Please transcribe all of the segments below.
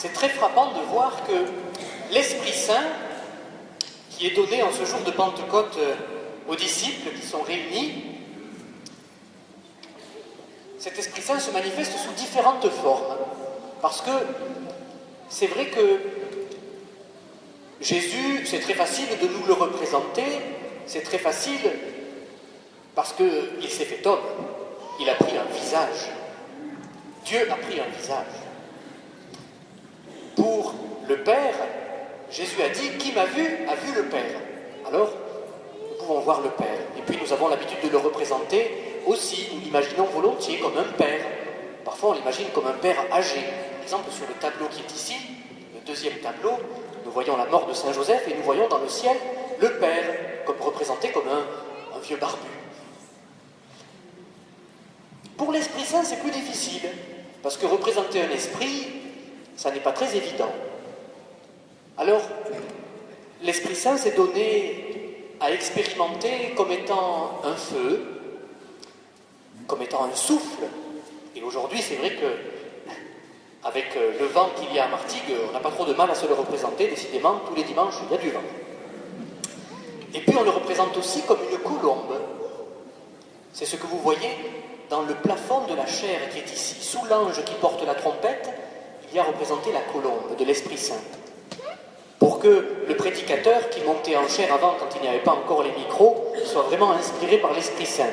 c'est très frappant de voir que l'Esprit Saint, qui est donné en ce jour de Pentecôte aux disciples qui sont réunis, cet Esprit Saint se manifeste sous différentes formes. Parce que c'est vrai que Jésus, c'est très facile de nous le représenter, c'est très facile parce qu'il s'est fait homme, il a pris un visage. Dieu a pris un visage. Pour le Père, Jésus a dit « Qui m'a vu, a vu le Père ». Alors, nous pouvons voir le Père. Et puis nous avons l'habitude de le représenter aussi, nous l'imaginons volontiers comme un Père. Parfois on l'imagine comme un Père âgé. Par exemple, sur le tableau qui est ici, le deuxième tableau, nous voyons la mort de Saint Joseph et nous voyons dans le ciel le Père, comme représenté comme un vieux barbu. Pour l'Esprit Saint, c'est plus difficile, parce que représenter un esprit, ça n'est pas très évident. Alors, l'Esprit Saint s'est donné à expérimenter comme étant un feu, comme étant un souffle. Et aujourd'hui, c'est vrai que, avec le vent qu'il y a à Martigues, on n'a pas trop de mal à se le représenter. Décidément, tous les dimanches, il y a du vent. Et puis, on le représente aussi comme une colombe. C'est ce que vous voyez dans le plafond de la chaire qui est ici. Sous l'ange qui porte la trompette, il y a représenté la colombe de l'Esprit Saint. Pour que le prédicateur qui montait en chair avant, quand il n'y avait pas encore les micros, soit vraiment inspiré par l'Esprit Saint.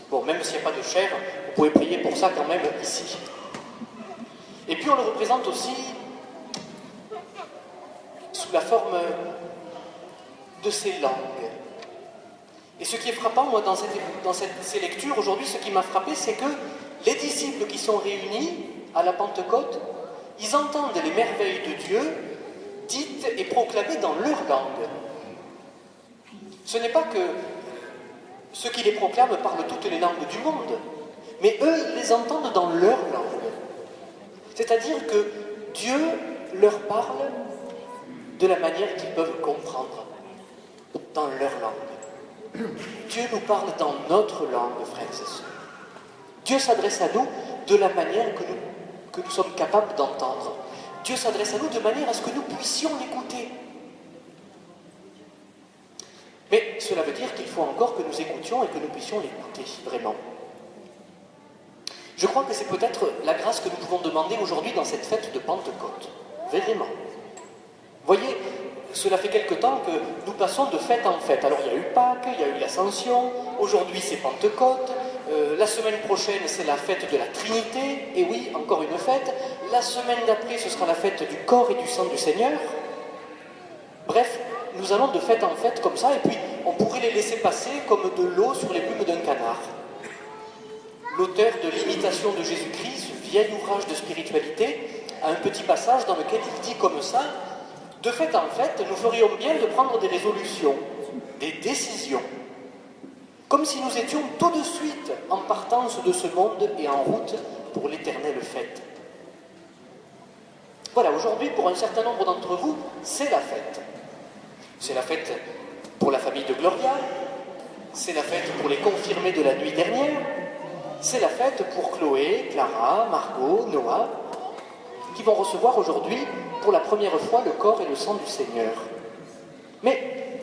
Bon, même s'il n'y a pas de chair, vous pouvez prier pour ça quand même ici. Et puis on le représente aussi sous la forme de ses langues. Et ce qui est frappant, moi, dans ces lectures, aujourd'hui, ce qui m'a frappé, c'est que les disciples qui sont réunis à la Pentecôte, ils entendent les merveilles de Dieu dites et proclamées dans leur langue. Ce n'est pas que ceux qui les proclament parlent toutes les langues du monde, mais eux, ils les entendent dans leur langue. C'est-à-dire que Dieu leur parle de la manière qu'ils peuvent comprendre, dans leur langue. Dieu nous parle dans notre langue, frères et sœurs. Dieu s'adresse à nous de la manière que nous sommes capables d'entendre. Dieu s'adresse à nous de manière à ce que nous puissions l'écouter. Mais cela veut dire qu'il faut encore que nous écoutions et que nous puissions l'écouter, vraiment. Je crois que c'est peut-être la grâce que nous pouvons demander aujourd'hui dans cette fête de Pentecôte. Vraiment. Voyez, cela fait quelque temps que nous passons de fête en fête. Alors il y a eu Pâques, il y a eu l'Ascension, aujourd'hui c'est Pentecôte, la semaine prochaine c'est la fête de la Trinité, et oui, encore une fête. La semaine d'après ce sera la fête du corps et du sang du Seigneur. Bref, nous allons de fête en fête comme ça, et puis on pourrait les laisser passer comme de l'eau sur les plumes d'un canard. L'auteur de l'imitation de Jésus-Christ, ce vieil ouvrage de spiritualité, a un petit passage dans lequel il dit comme ça: de fait en fait, nous ferions bien de prendre des résolutions, des décisions, comme si nous étions tout de suite en partance de ce monde et en route pour l'éternelle fête. Voilà, aujourd'hui, pour un certain nombre d'entre vous, c'est la fête. C'est la fête pour la famille de Gloria, c'est la fête pour les confirmés de la nuit dernière, c'est la fête pour Chloé, Clara, Margot, Noah, qui vont recevoir aujourd'hui pour la première fois le corps et le sang du Seigneur. Mais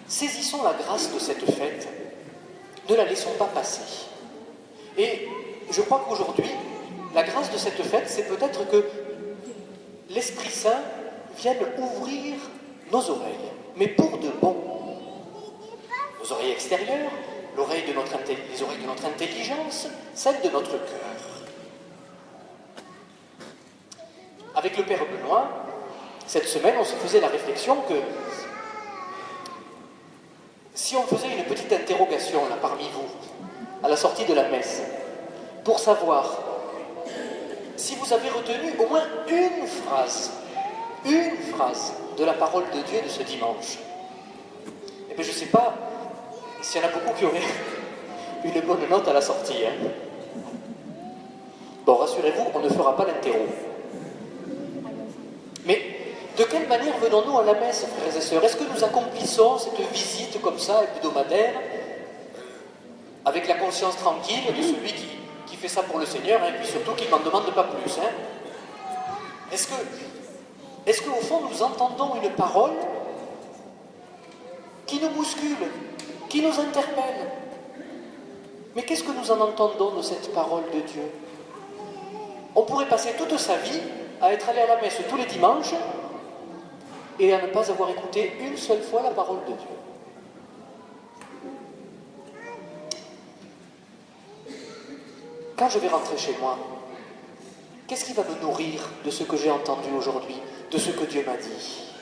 saisissons la grâce de cette fête, ne la laissons pas passer. Et je crois qu'aujourd'hui, la grâce de cette fête, c'est peut-être que l'Esprit Saint vienne ouvrir nos oreilles, mais pour de bon. Nos oreilles extérieures, les oreilles de notre intelligence, celles de notre cœur. Avec le Père Benoît, cette semaine, on se faisait la réflexion que si on faisait une petite interrogation là parmi vous, à la sortie de la messe, pour savoir si vous avez retenu au moins une phrase de la parole de Dieu de ce dimanche, eh bien je ne sais pas s'il y en a beaucoup qui auraient une bonne note à la sortie. Hein. Bon, rassurez-vous, on ne fera pas l'interro. Mais de quelle manière venons-nous à la messe, frères et sœurs? Est-ce que nous accomplissons cette visite comme ça, hebdomadaire, avec la conscience tranquille de celui qui fait ça pour le Seigneur, hein, et puis surtout qui ne m'en demande pas plus, hein? Est-ce qu'au fond nous entendons une parole qui nous bouscule, qui nous interpelle? Mais qu'est-ce que nous en entendons de cette parole de Dieu? On pourrait passer toute sa vie à être allé à la messe tous les dimanches et à ne pas avoir écouté une seule fois la parole de Dieu. Quand je vais rentrer chez moi, qu'est-ce qui va me nourrir de ce que j'ai entendu aujourd'hui, de ce que Dieu m'a dit?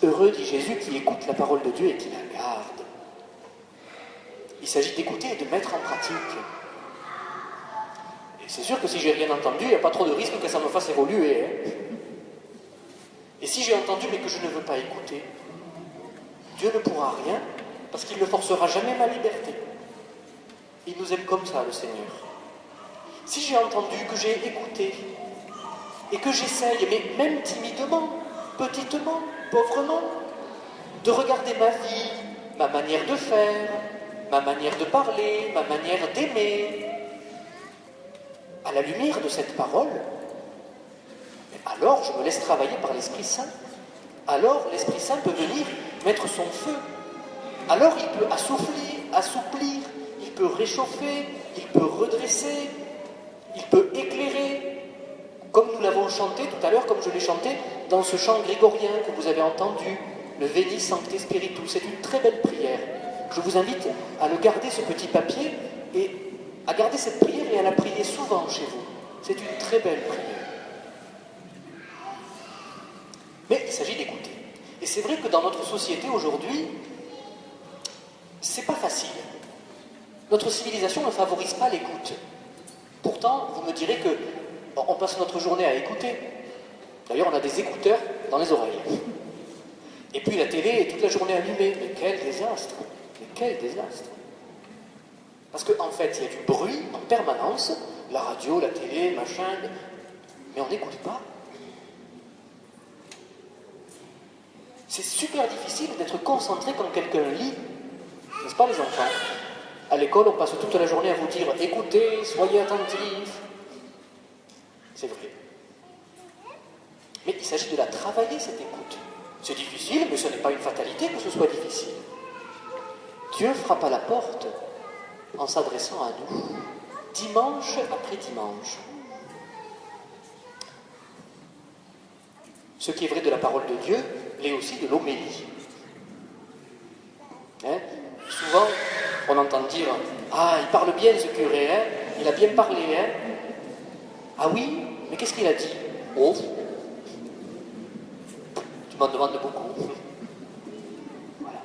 Heureux, dit Jésus, qui écoute la parole de Dieu et qui la garde. Il s'agit d'écouter et de mettre en pratique. Et c'est sûr que si j'ai rien entendu, il n'y a pas trop de risque que ça me fasse évoluer. Hein. Et si j'ai entendu mais que je ne veux pas écouter, Dieu ne pourra rien parce qu'il ne forcera jamais ma liberté. Il nous aime comme ça, le Seigneur. Si j'ai entendu, que j'ai écouté, et que j'essaye, mais même timidement, petitement, pauvrement, de regarder ma vie, ma manière de faire, ma manière de parler, ma manière d'aimer, à la lumière de cette parole, alors je me laisse travailler par l'Esprit Saint. Alors l'Esprit Saint peut venir mettre son feu. Alors il peut assouplir, il peut réchauffer, il peut redresser, il peut éclairer, comme nous l'avons chanté tout à l'heure, comme je l'ai chanté dans ce chant grégorien que vous avez entendu, le Veni Sancte Spiritus. C'est une très belle prière. Je vous invite à le garder, ce petit papier, et à garder cette prière et à la prier souvent chez vous. C'est une très belle prière. Mais il s'agit d'écouter. Et c'est vrai que dans notre société aujourd'hui, c'est pas facile. Notre civilisation ne favorise pas l'écoute. Pourtant, vous me direz que on passe notre journée à écouter. D'ailleurs, on a des écouteurs dans les oreilles. Et puis la télé est toute la journée allumée. Mais quel désastre! Mais quel désastre! Parce qu'en fait, il y a du bruit en permanence, la radio, la télé, machin, mais on n'écoute pas. C'est super difficile d'être concentré quand quelqu'un lit, n'est-ce pas les enfants? À l'école, on passe toute la journée à vous dire « écoutez, soyez attentifs ». C'est vrai. Mais il s'agit de la travailler, cette écoute. C'est difficile, mais ce n'est pas une fatalité que ce soit difficile. Dieu frappe à la porte en s'adressant à nous, dimanche après dimanche. Ce qui est vrai de la parole de Dieu l'est aussi de l'homélie. Hein? Souvent, on entend dire « Ah, il parle bien ce curé, hein? Il a bien parlé, hein? Ah oui, mais qu'est-ce qu'il a dit? Oh, tu m'en demandes beaucoup. » Voilà.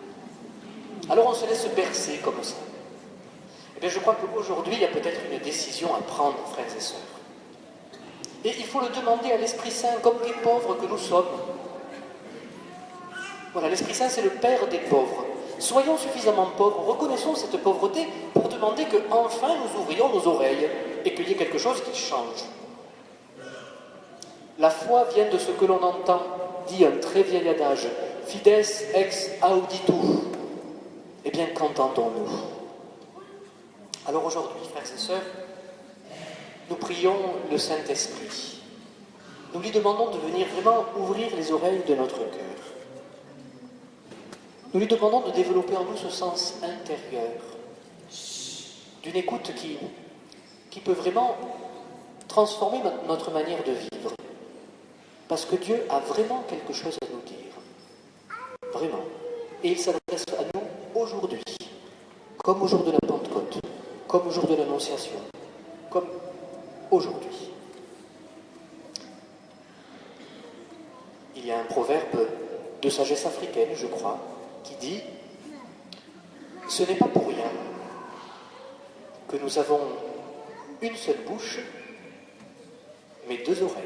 Alors on se laisse bercer comme ça. Eh bien, je crois qu'aujourd'hui, il y a peut-être une décision à prendre, frères et sœurs. Et il faut le demander à l'Esprit Saint, comme les pauvres que nous sommes. Voilà, l'Esprit Saint, c'est le Père des pauvres. Soyons suffisamment pauvres, reconnaissons cette pauvreté pour demander qu'enfin nous ouvrions nos oreilles et qu'il y ait quelque chose qui change. La foi vient de ce que l'on entend, dit un très vieil adage, fides ex auditu. Eh bien, qu'entendons-nous? Alors aujourd'hui, frères et sœurs, nous prions le Saint-Esprit. Nous lui demandons de venir vraiment ouvrir les oreilles de notre cœur. Nous lui demandons de développer en nous ce sens intérieur, d'une écoute qui peut vraiment transformer notre manière de vivre. Parce que Dieu a vraiment quelque chose à nous dire. Vraiment. Et il s'adresse à nous aujourd'hui, comme au jour de la Pentecôte, comme au jour de l'Annonciation, comme aujourd'hui. Il y a un proverbe de sagesse africaine, je crois, qui dit « Ce n'est pas pour rien que nous avons une seule bouche, mais deux oreilles. »